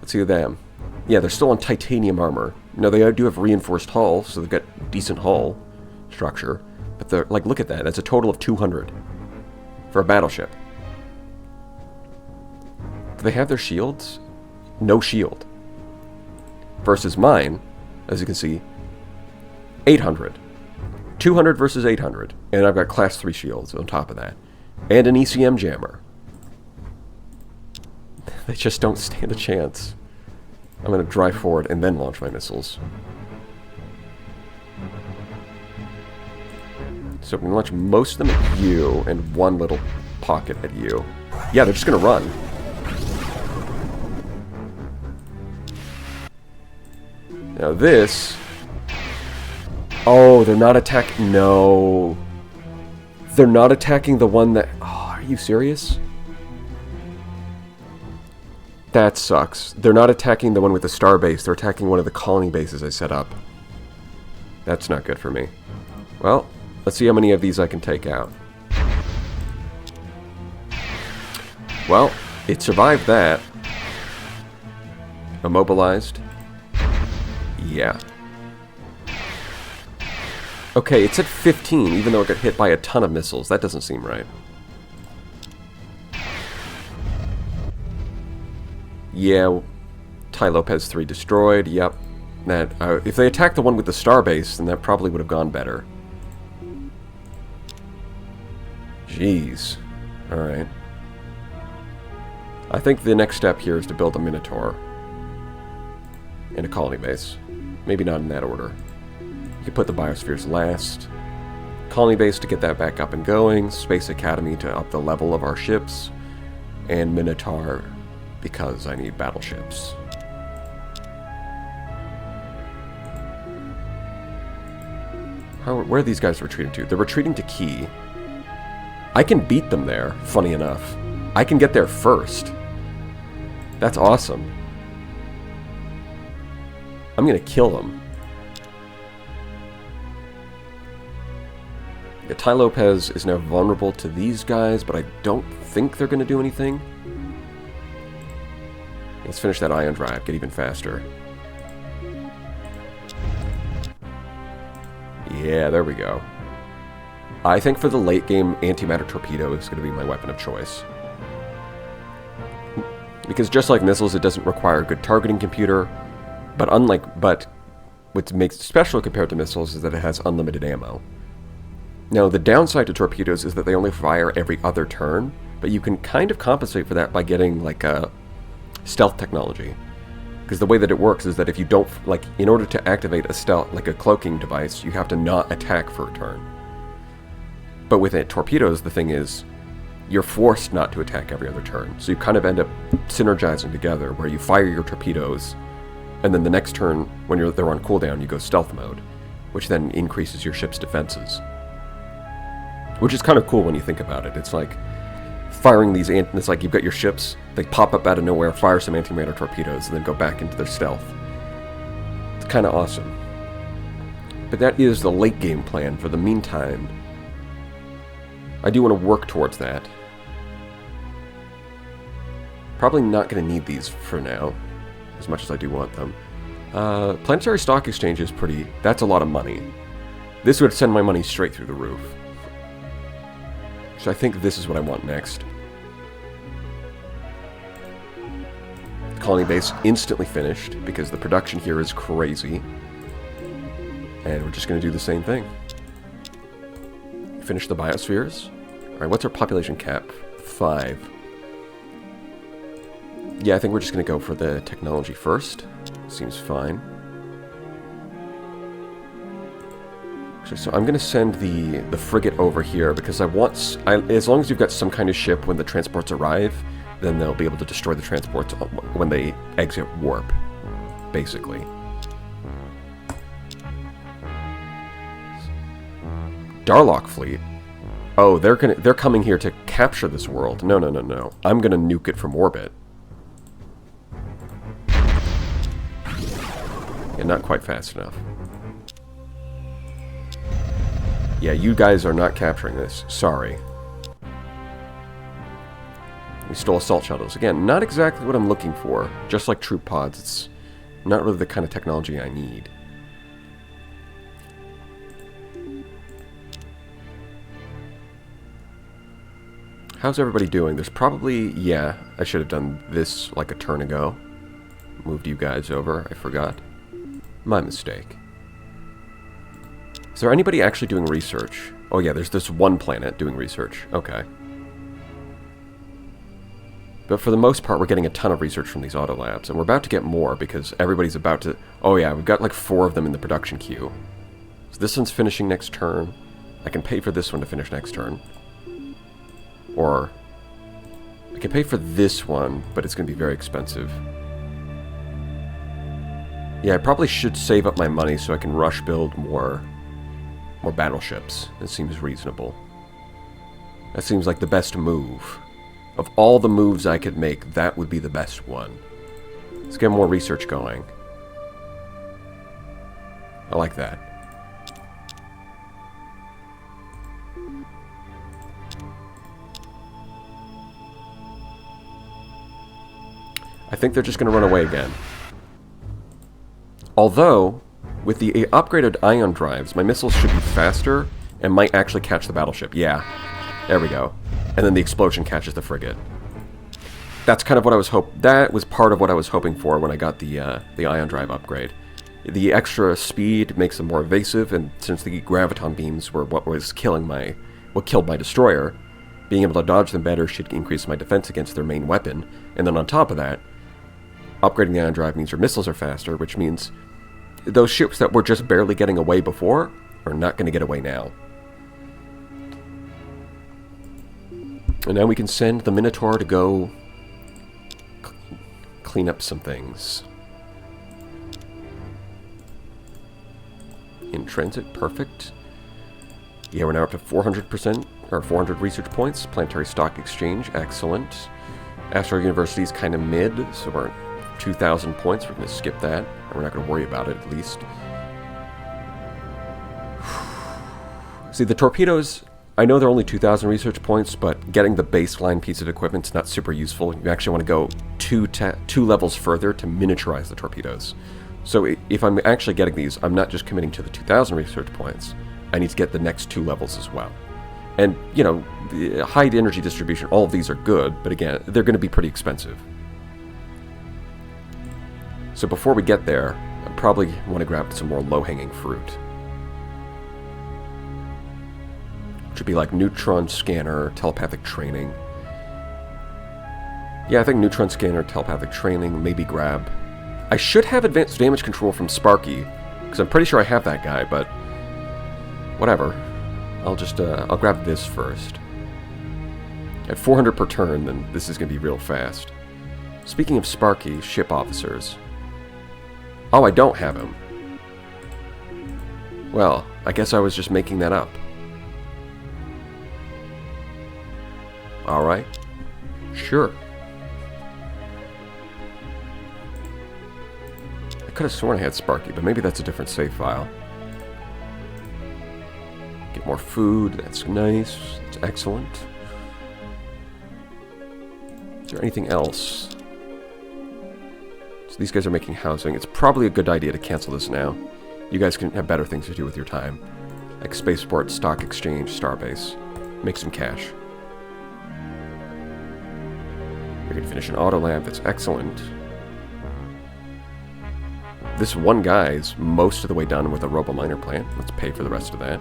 Let's see them. Yeah, they're still on titanium armor. No, they do have reinforced hull, so they've got decent hull structure. But they're, like, look at that. That's a total of 200 for a battleship. Do they have their shields? No shield. Versus mine, as you can see, 800. 200 versus 800. And I've got class 3 shields on top of that. And an ECM jammer. They just don't stand a chance. I'm going to drive forward and then launch my missiles. So I'm going to launch most of them at you and 1 little pocket at you. Yeah, they're just gonna run. Now this... Oh, they're not attacking... No. They're not attacking the one that... Oh, are you serious? That sucks. They're not attacking the one with the star base. They're attacking one of the colony bases I set up. That's not good for me. Well, let's see how many of these I can take out. Well, it survived that. Immobilized. Yeah. Okay, it's at 15, even though it got hit by a ton of missiles. That doesn't seem right. Yeah, Ty Lopez 3 destroyed. Yep. That if they attacked the one with the starbase, then that probably would have gone better. Jeez. Alright. I think the next step here is to build a Minotaur. And a colony base. Maybe not in that order. You could put the biospheres last. Colony base to get that back up and going. Space Academy to up the level of our ships. And Minotaur because I need battleships. Where are these guys retreating to? They're retreating to Key. I can beat them there, funny enough. I can get there first. That's awesome. I'm gonna kill them. Yeah, Ty Lopez is now vulnerable to these guys, but I don't think they're gonna do anything. Let's finish that ion drive, get even faster. Yeah, there we go. I think for the late game, antimatter torpedo is going to be my weapon of choice. Because just like missiles, it doesn't require a good targeting computer, but what makes it special compared to missiles is that it has unlimited ammo. Now, the downside to torpedoes is that they only fire every other turn, but you can kind of compensate for that by getting like a stealth technology. Because the way that it works is that if you don't, in order to activate a stealth, like a cloaking device, you have to not attack for a turn. But with torpedoes, the thing is, you're forced not to attack every other turn. So you kind of end up synergizing together, where you fire your torpedoes, and then the next turn, when they're on cooldown, you go stealth mode, which then increases your ship's defenses. Which is kind of cool when you think about it. It's like firing these, it's like you've got your ships, they pop up out of nowhere, fire some antimatter torpedoes, and then go back into their stealth. It's kind of awesome. But that is the late game plan. For the meantime, I do want to work towards that. Probably not going to need these for now, as much as I do want them. Planetary Stock Exchange is that's a lot of money. This would send my money straight through the roof. So I think this is what I want next. Colony base instantly finished, because the production here is crazy. And we're just going to do the same thing. Finish the biospheres. Alright, what's our population cap? 5. Yeah, I think we're just going to go for the technology first. Seems fine. Actually, so I'm going to send the frigate over here, because as long as you've got some kind of ship when the transports arrive, then they'll be able to destroy the transports when they exit warp, basically. Darlock fleet. Oh, they're coming here to capture this world. No, no, no, no. I'm gonna nuke it from orbit. Yeah, not quite fast enough. Yeah, you guys are not capturing this. Sorry. We stole assault shuttles. Again, not exactly what I'm looking for. Just like troop pods, it's not really the kind of technology I need. How's everybody doing? There's probably... Yeah, I should have done this like a turn ago. Moved you guys over. I forgot. My mistake. Is there anybody actually doing research? Oh yeah, there's this one planet doing research. Okay. But for the most part, we're getting a ton of research from these auto labs, and we're about to get more because everybody's about to... Oh yeah, we've got like 4 of them in the production queue. So this one's finishing next turn. I can pay for this one to finish next turn. Or I can pay for this one, but it's going to be very expensive. Yeah, I probably should save up my money so I can rush build more battleships. That seems reasonable. That seems like the best move. Of all the moves I could make, that would be the best one. Let's get more research going. I like that. I think they're just going to run away again. Although, with the upgraded ion drives, my missiles should be faster and might actually catch the battleship. Yeah, there we go. And then the explosion catches the frigate. That's kind of what I was That was part of what I was hoping for when I got the ion drive upgrade. The extra speed makes them more evasive, and since the graviton beams were what killed my destroyer, being able to dodge them better should increase my defense against their main weapon. And then on top of that, upgrading the ion drive means your missiles are faster, which means those ships that were just barely getting away before are not going to get away now. And now we can send the Minotaur to go clean up some things. In transit, perfect. Yeah, we're now up to 400%, or 400 research points. Planetary Stock Exchange, excellent. Asteroid University is kind of mid, so we're at 2,000 points. We're going to skip that, and we're not going to worry about it, at least. See, the torpedoes, I know they're only 2,000 research points, but getting the baseline piece of equipment is not super useful. You actually want to go two levels further to miniaturize the torpedoes. So if I'm actually getting these, I'm not just committing to the 2,000 research points. I need to get the next 2 levels as well. And, you know, the high energy distribution, all of these are good, but again, they're going to be pretty expensive. So before we get there, I probably want to grab some more low-hanging fruit. Which would be like neutron scanner, telepathic training. Yeah, I think neutron scanner, telepathic training, maybe grab. I should have advanced damage control from Sparky, because I'm pretty sure I have that guy, but whatever. I'll grab this first. At 400 per turn, then this is going to be real fast. Speaking of Sparky, ship officers. Oh, I don't have him. Well, I guess I was just making that up. Alright. Sure. I could have sworn I had Sparky, but maybe that's a different save file. Get more food, that's nice, that's excellent. Is there anything else? So these guys are making housing. It's probably a good idea to cancel this now. You guys can have better things to do with your time. Like Spaceport, Stock Exchange, Starbase. Make some cash. You're gonna finish an auto lab, that's excellent. This one guy is most of the way done with a robo-miner plant. Let's pay for the rest of that.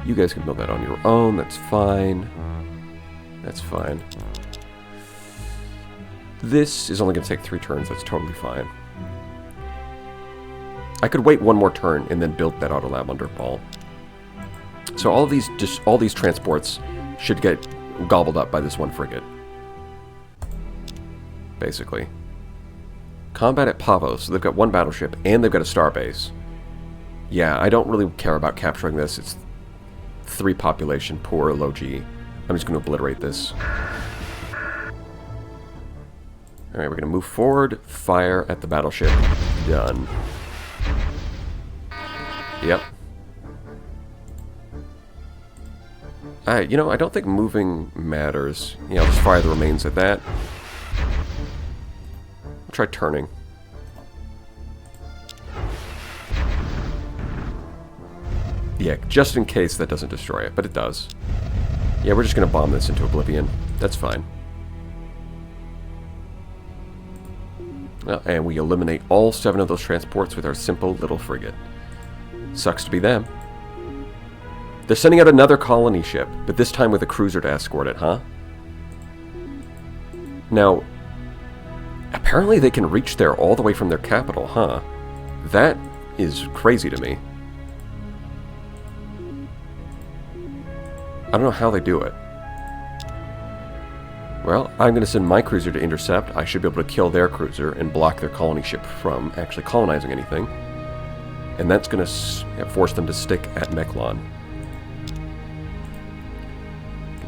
You guys can build that on your own, that's fine. That's fine. This is only going to take 3 turns, that's totally fine. I could wait 1 more turn and then build that auto lab under Ball. So all these transports should get gobbled up by this one frigate. Basically. Combat at Pavos, so they've got 1 battleship and they've got a starbase. Yeah, I don't really care about capturing this. It's 3 population, poor, low G. I'm just going to obliterate this. Alright, we're going to move forward, fire at the battleship. Done. Yep. You know, I don't think moving matters. I'll just fire the remains at that. I'll try turning. Yeah, just in case that doesn't destroy it, but it does. Yeah, we're just going to bomb this into oblivion. That's fine. And we eliminate all 7 of those transports with our simple little frigate. Sucks to be them. They're sending out another colony ship, but this time with a cruiser to escort it, huh? Now, apparently they can reach there all the way from their capital, huh? That is crazy to me. I don't know how they do it. Well, I'm going to send my cruiser to intercept. I should be able to kill their cruiser and block their colony ship from actually colonizing anything. And that's going to force them to stick at Mechlon.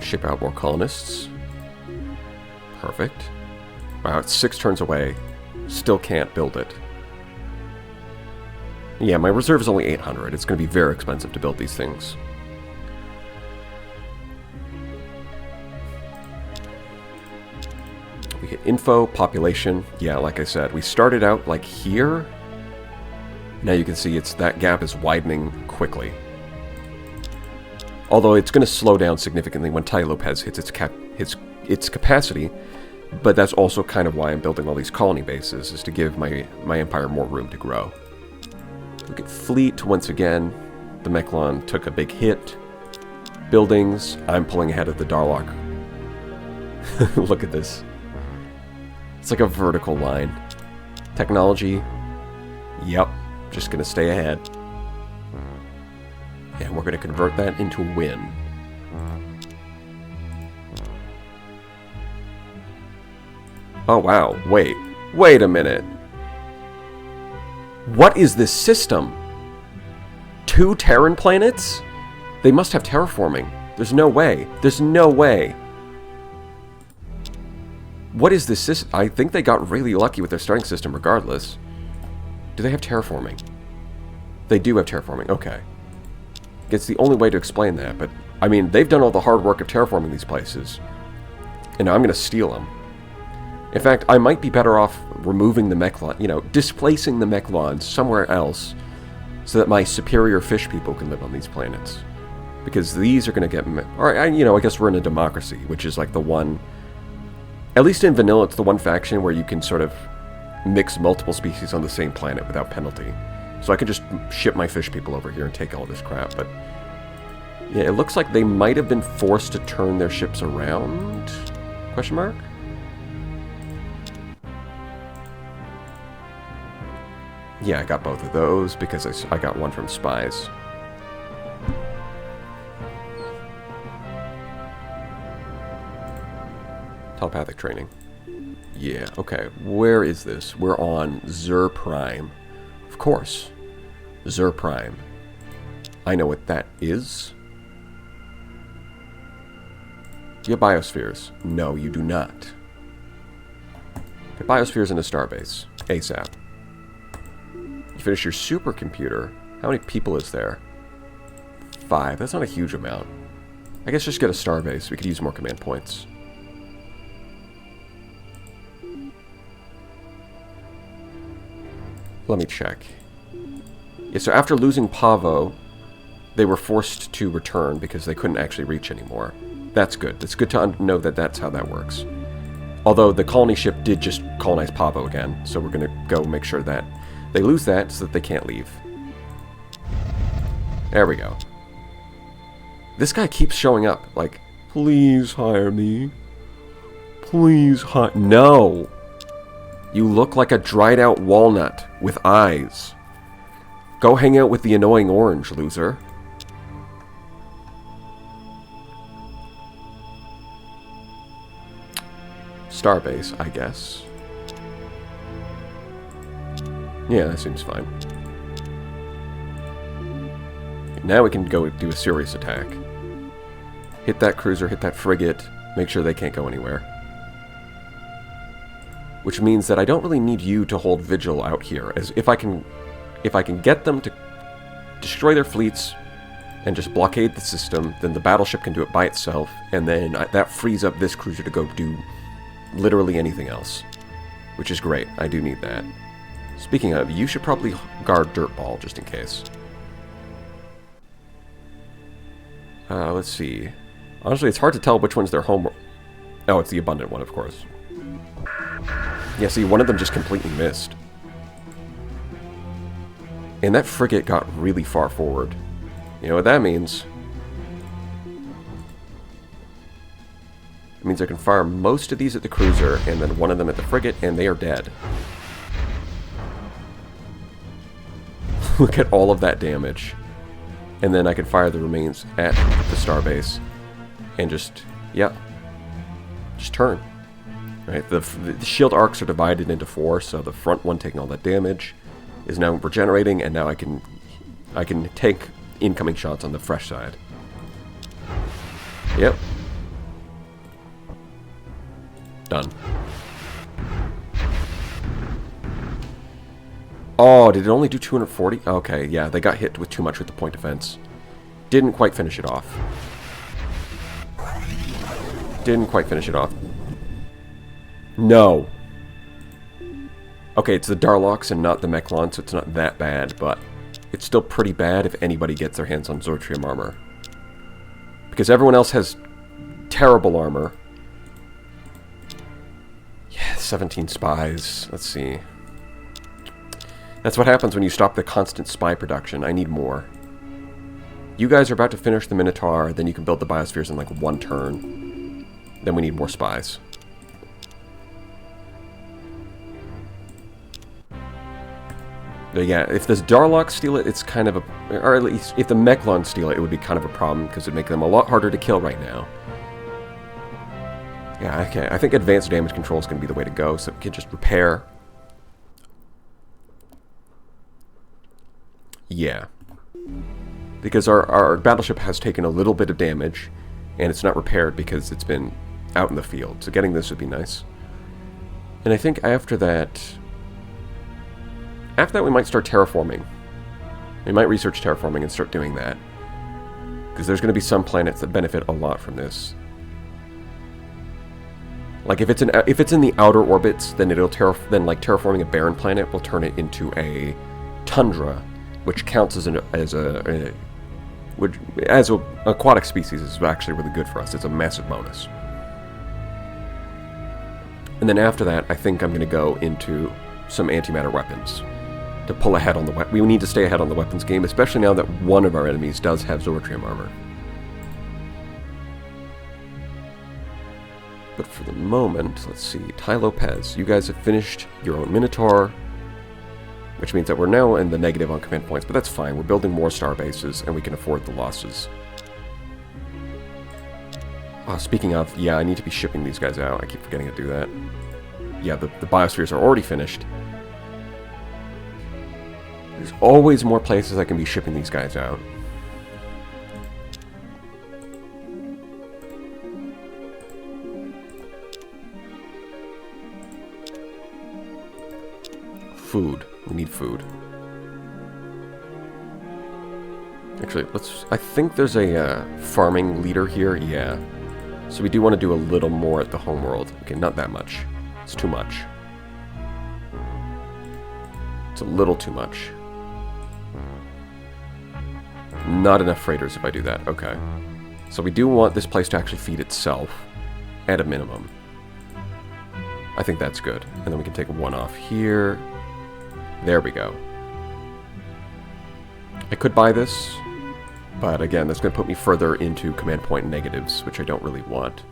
Ship out more colonists. Perfect. Wow, it's 6 turns away. Still can't build it. Yeah, my reserve is only 800. It's going to be very expensive to build these things. We hit info, population. Yeah, like I said, we started out like here. Now you can see that gap is widening quickly. Although it's going to slow down significantly when Tai Lopez hits its capacity, but that's also kind of why I'm building all these colony bases, is to give my empire more room to grow. Look at fleet once again. The Mechlon took a big hit. Buildings, I'm pulling ahead of the Darlock. Look at this. It's like a vertical line. Technology, yep, just going to stay ahead. And we're going to convert that into a win. Oh, wow. Wait a minute. What is this system? 2 Terran planets? They must have terraforming. There's no way. There's no way. What is this system? I think they got really lucky with their starting system regardless. Do they have terraforming? They do have terraforming. Okay. It's the only way to explain that, but I mean, they've done all the hard work of terraforming these places, and now I'm going to steal them. In fact, I might be better off removing the Mechlon, you know, displacing the Mechlons somewhere else, so that my superior fish people can live on these planets, because these are going to get, or you know, I guess we're in a democracy, which is like the one, at least in vanilla, it's the one faction where you can sort of mix multiple species on the same planet without penalty. So I could just ship my fish people over here and take all this crap, but yeah, it looks like they might have been forced to turn their ships around? Question mark? Yeah, I got both of those because I got one from spies. Telepathic training. Yeah, okay. Where is this? We're on Zur Prime. Of course. Zur Prime. I know what that is. Do you have biospheres? No, you do not. Get biospheres in a starbase. ASAP. You finish your supercomputer. How many people is there? 5. That's not a huge amount. I guess just get a starbase. We could use more command points. Let me check. Yeah, so after losing Pavo, they were forced to return because they couldn't actually reach anymore. That's good. It's good to know that that's how that works. Although the colony ship did just colonize Pavo again, so we're going to go make sure that they lose that so that they can't leave. There we go. This guy keeps showing up, like, please hire me. Please hire... No! You look like a dried out walnut with eyes. Go hang out with the annoying orange, loser. Starbase, I guess. Yeah, that seems fine. Now we can go do a serious attack. Hit that cruiser, hit that frigate, make sure they can't go anywhere. Which means that I don't really need you to hold vigil out here, as if I can get them to destroy their fleets and just blockade the system, then the battleship can do it by itself, and then that frees up this cruiser to go do literally anything else. Which is great. I do need that. Speaking of, you should probably guard Dirtball, just in case. Let's see. Honestly, it's hard to tell which one's their home... Oh, it's the abundant one, of course. Yeah, see, one of them just completely missed. And that frigate got really far forward. You know what that means? It means I can fire most of these at the cruiser, and then one of them at the frigate, and they are dead. Look at all of that damage. And then I can fire the remains at the starbase. and just, yeah, just turn. Right, the shield arcs are divided into 4, so the front one taking all that damage is now regenerating, and now I can take incoming shots on the fresh side. Yep. Done. Oh, did it only do 240? Okay, yeah, they got hit with too much with the point defense. Didn't quite finish it off. Didn't quite finish it off. No. Okay, it's the Darloks and not the Mechlon, so it's not that bad, but it's still pretty bad if anybody gets their hands on Zortrium armor. Because everyone else has terrible armor. Yeah, 17 spies. Let's see. That's what happens when you stop the constant spy production. I need more. You guys are about to finish the Minotaur, then you can build the biospheres in like 1 turn. Then we need more spies. But yeah, if the Darloks steal it, it's kind of a... Or at least, if the Mechlon steal it, it would be kind of a problem, because it would make them a lot harder to kill right now. Yeah, okay, I think advanced damage control is going to be the way to go, so we can just repair. Yeah. Because our battleship has taken a little bit of damage, and it's not repaired because it's been out in the field, so getting this would be nice. And I think after that... After that, we might start terraforming. We might research terraforming and start doing that. Because there's going to be some planets that benefit a lot from this. Like, if it's in the outer orbits, then terraforming a barren planet will turn it into a tundra, which counts as an aquatic species is actually really good for us. It's a massive bonus. And then after that, I think I'm going to go into some antimatter weapons to pull ahead on the we need to stay ahead on the weapons game, especially now that one of our enemies does have Zortrium armor. But for the moment, let's see. Ty Lopez, you guys have finished your own Minotaur, which means that we're now in the negative on command points, but that's fine. We're building more star bases, and we can afford the losses. Speaking of, yeah, I need to be shipping these guys out. I keep forgetting to do that. Yeah, the biospheres are already finished. There's always more places I can be shipping these guys out. Food. We need food. Actually, I think there's a farming leader here. Yeah. So we do want to do a little more at the homeworld. Okay, not that much. It's too much. It's a little too much. Not enough freighters if I do that. Okay. So we do want this place to actually feed itself at a minimum. I think that's good. And then we can take one off here. There we go. I could buy this, but again, that's going to put me further into command point negatives, which I don't really want.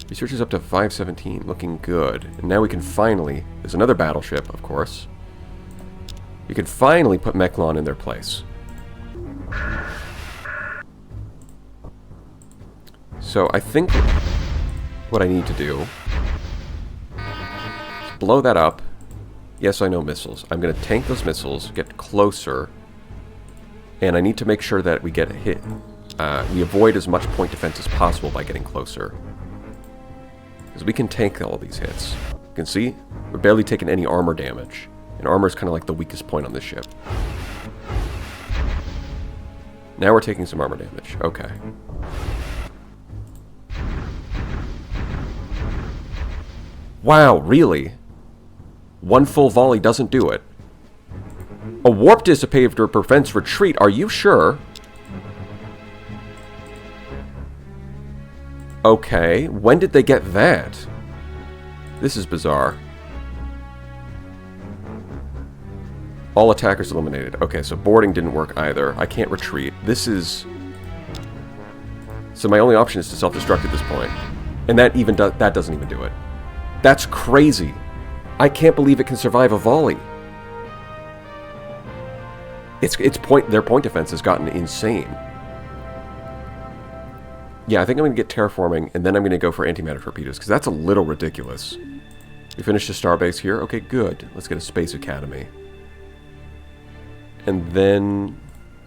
Research is up to 517, looking good. And now we can finally... There's another battleship, of course. We can finally put Mechlon in their place. So I think what I need to do is blow that up. Yes, I know missiles. I'm going to tank those missiles, get closer, and I need to make sure that we get hit. We avoid as much point defense as possible by getting closer. Because we can tank all these hits. You can see, we're barely taking any armor damage. And armor is kind of like the weakest point on this ship. Now we're taking some armor damage. Okay. Wow, really? One full volley doesn't do it. A warp dissipator prevents retreat, are you sure? Okay, when did they get that? This is bizarre. All attackers eliminated. Okay, so boarding didn't work either. I can't retreat. This is... So my only option is to self-destruct at this point. And that even that doesn't even do it. That's crazy. I can't believe it can survive a volley. Their point defense has gotten insane. Yeah, I think I'm going to get terraforming, and then I'm going to go for antimatter torpedoes, because that's a little ridiculous. We finished a starbase here. Okay, good. Let's get a space academy. And then...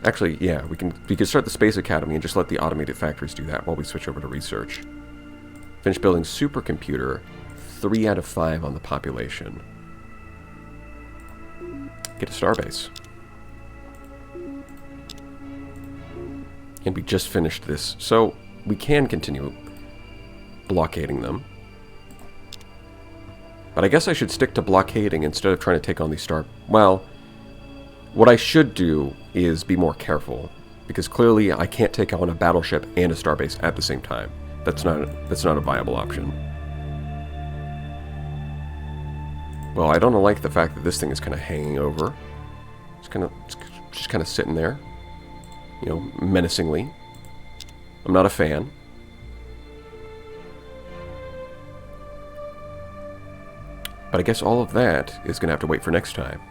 Actually, yeah, we can start the space academy and just let the automated factories do that while we switch over to research. Finish building supercomputer. 3 out of 5 on the population. Get a starbase. And we just finished this, so we can continue blockading them. But I guess I should stick to blockading instead of trying to take on these Well, what I should do is be more careful, because clearly I can't take on a battleship and a starbase at the same time. That's not a viable option. Well, I don't like the fact that this thing is kind of hanging over. It's just kind of sitting there, you know, menacingly. I'm not a fan. But I guess all of that is going to have to wait for next time.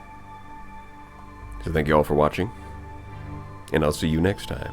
So thank you all for watching, and I'll see you next time.